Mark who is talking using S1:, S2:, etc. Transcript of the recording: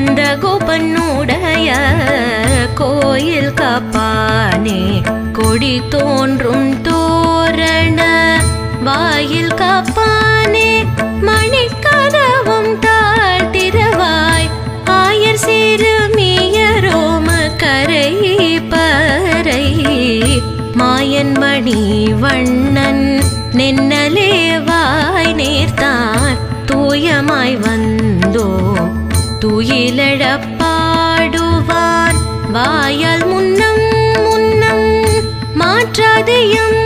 S1: நந்தகோபனுடைய கோயில் காப்பானே கொடி தோன்றும் தோரண வாயில் காப்பானே மணிக்கதவும் தாழ்த்திரவாய் ஆயர் சிறுமியரோம கரை பறை மாயன் மணி வண்ணன் நென்னலேவாய் நேர்த்தான் தூயமாய் வந்தோ துயிலழப்பாடுவான் வாயால் முன்னம் முன்னம் மாற்றாதையும்